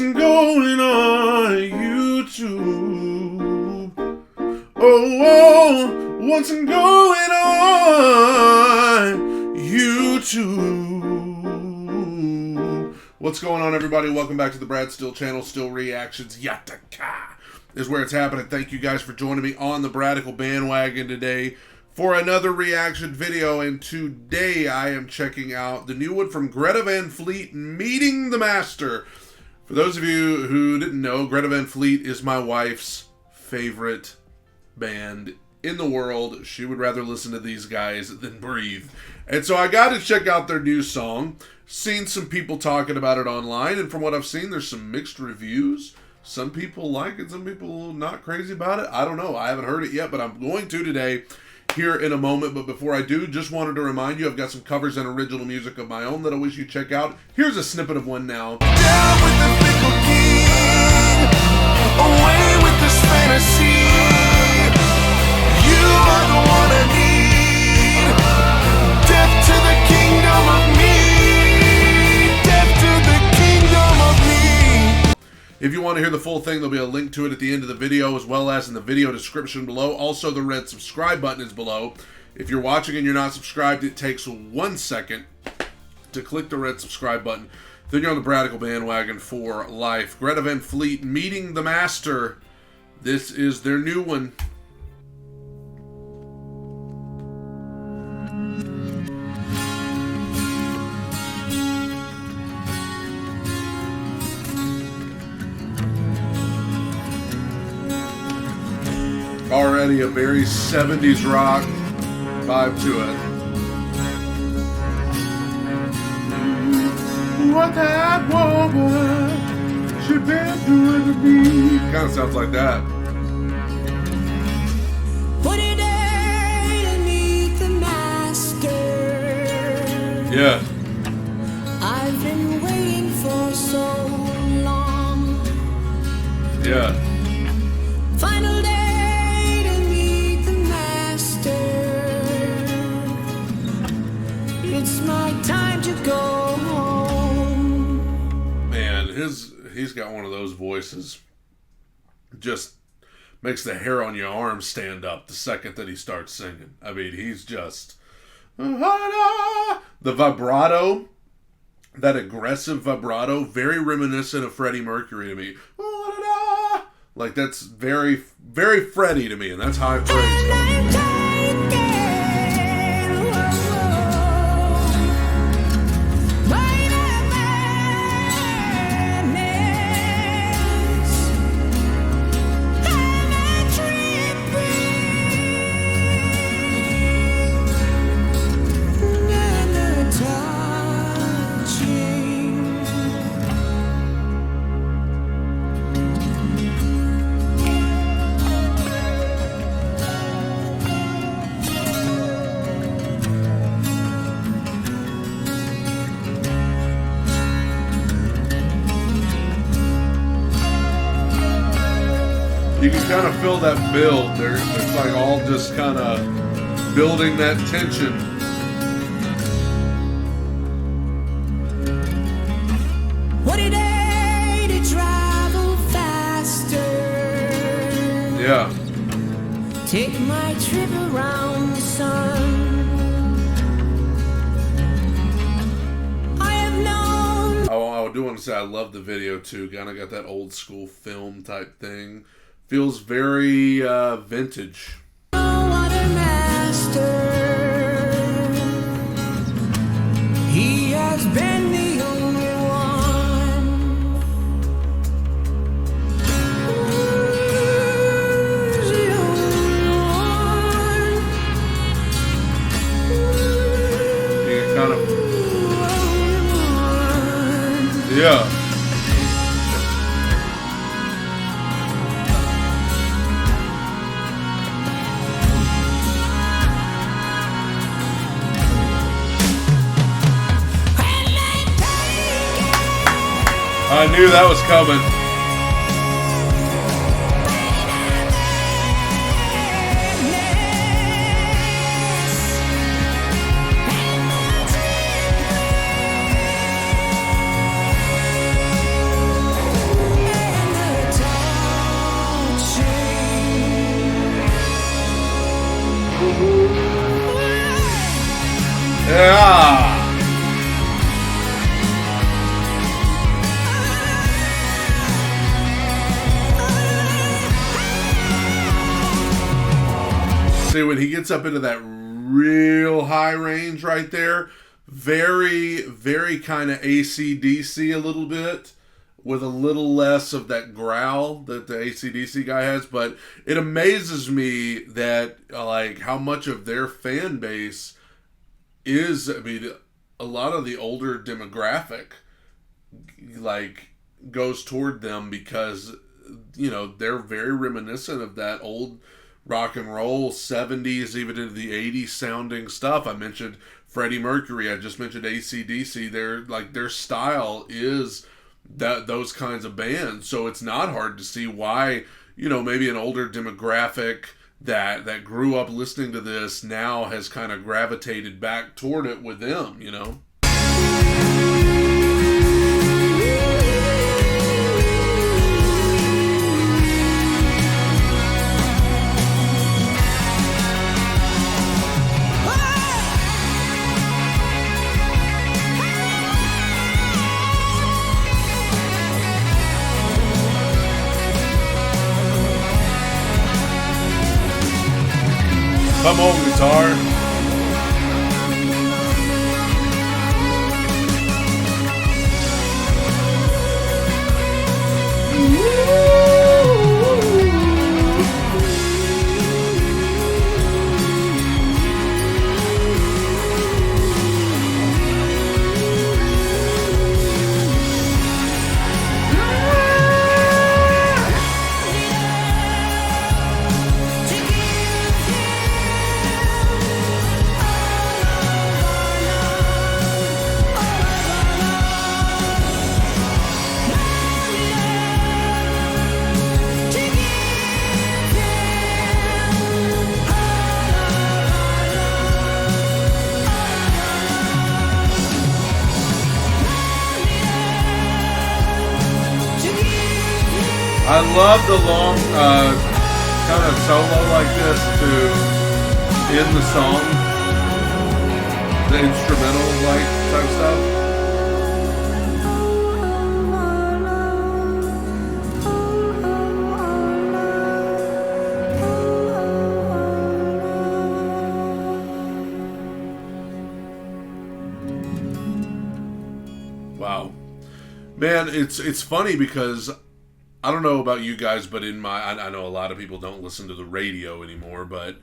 going on YouTube? Oh, what's going on YouTube? What's going on, everybody? Welcome back to the Brad Steele channel. Steele Reactions, Yataka is where it's happening. Thank you guys for joining me on the Bradical bandwagon today for another reaction video. And today I am checking out the new one from Greta Van Fleet, Meeting the Master. For those of you who didn't know, Greta Van Fleet is my wife's favorite band in the world. She would rather listen to these guys than breathe. And so I got to check out their new song. Seen some people talking about it online, and from what I've seen, there's some mixed reviews. Some people like it, some people not crazy about it. I don't know. I haven't heard it yet, but I'm going to today here in a moment. But before I do, just wanted to remind you, I've got some covers and original music of my own that I wish you'd check out. Here's a snippet of one now. Down with the fickle king, away with this fantasy. You are the one I need. Death to the kingdom of me. Death to the kingdom of me. If you want to hear the full thing, there'll be a link to it at the end of the video, as well as in the video description below. Also, the red subscribe button is below. If you're watching and you're not subscribed, it takes 1 second to click the red subscribe button. Then you're on the Bradical bandwagon for life. Greta Van Fleet, Meeting the Master. This is their new one. Already a very 70s rock vibe to it. What that woman she been doing to me. Kind of sounds like that. What a day to meet the master. Yeah. I've been waiting for so long. Yeah. Final day to meet the master. It's my time to go home. Man, he's got one of those voices. Just makes the hair on your arm stand up the second that he starts singing. I mean, he's just... The vibrato, that aggressive vibrato, very reminiscent of Freddie Mercury to me. Like, that's very, very Freddie to me, and that's high praise. You can kind of feel that build. It's like all just kind of building that tension. What a day to travel faster. Yeah. Take my trip around the sun. I have known. Oh, I do want to say I love the video too. Kind of got that old school film type thing. Feels very vintage. What a master. He has been the only one. Who's the only one? You can kind of... Yeah. I knew that was coming. Yeah. See, when he gets up into that real high range right there, very, very kind of AC/DC a little bit, with a little less of that growl that the AC/DC guy has. But it amazes me that, like, how much of their fan base is, I mean, a lot of the older demographic, like, goes toward them because, you know, they're very reminiscent of that old rock and roll 70s, even into the 80s sounding stuff. I mentioned Freddie Mercury. I just mentioned AC/DC. Their style is those kinds of bands. So it's not hard to see why, you know, maybe an older demographic that grew up listening to this now has kind of gravitated back toward it with them, you know. Come on, guitar. I love the long kind of solo like this to end the song, the instrumental like type stuff. Wow, man, it's funny because I don't know about you guys, but I know a lot of people don't listen to the radio anymore, but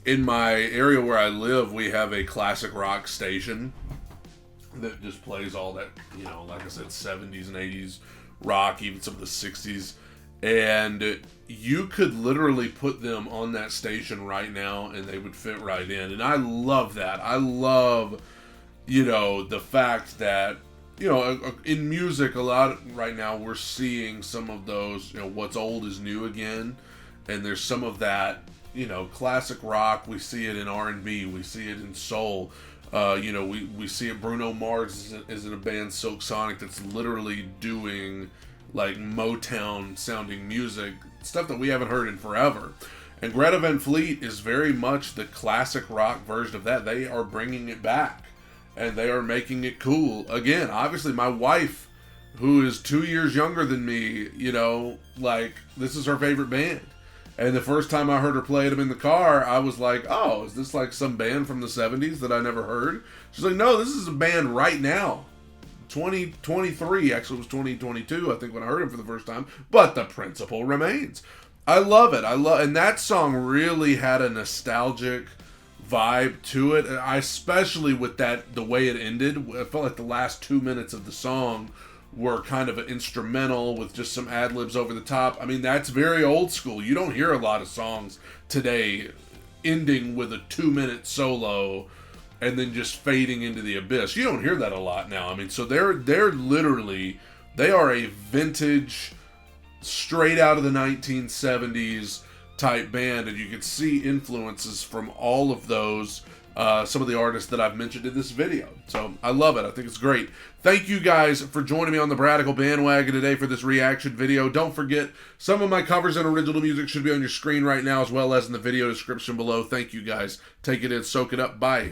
in my area where I live, we have a classic rock station that just plays all that, you know, like I said, 70s and 80s rock, even some of the 60s. And you could literally put them on that station right now and they would fit right in. And I love that. I love, you know, the fact that, you know, in music, a lot right now we're seeing some of those, you know, what's old is new again, and there's some of that, you know, classic rock. We see it in R&B, we see it in soul. You know, we see it. Bruno Mars is in a band, Silk Sonic, that's literally doing like Motown sounding music, stuff that we haven't heard in forever. And Greta Van Fleet is very much the classic rock version of that. They are bringing it back. And they are making it cool. Again, obviously my wife, who is 2 years younger than me, you know, like, this is her favorite band. And the first time I heard her play them in the car, I was like, oh, is this like some band from the 70s that I never heard? She's like, no, this is a band right now. 2023, actually it was 2022, I think, when I heard him for the first time. But the principle remains. I love it. And that song really had a nostalgic vibe to it. I especially with that, the way it ended, I felt like the last 2 minutes of the song were kind of an instrumental with just some ad-libs over the top. I mean, that's very old school. You don't hear a lot of songs today ending with a 2-minute solo and then just fading into the abyss. You don't hear that a lot now. I mean, so they're literally, they are a vintage, straight out of the 1970s type band, and you can see influences from all of those, some of the artists that I've mentioned in this video. So I love it. I think it's great. Thank you guys for joining me on the Bradical bandwagon today for this reaction video. Don't forget, some of my covers and original music should be on your screen right now, as well as in the video description below. Thank you guys. Take it in, soak it up. Bye.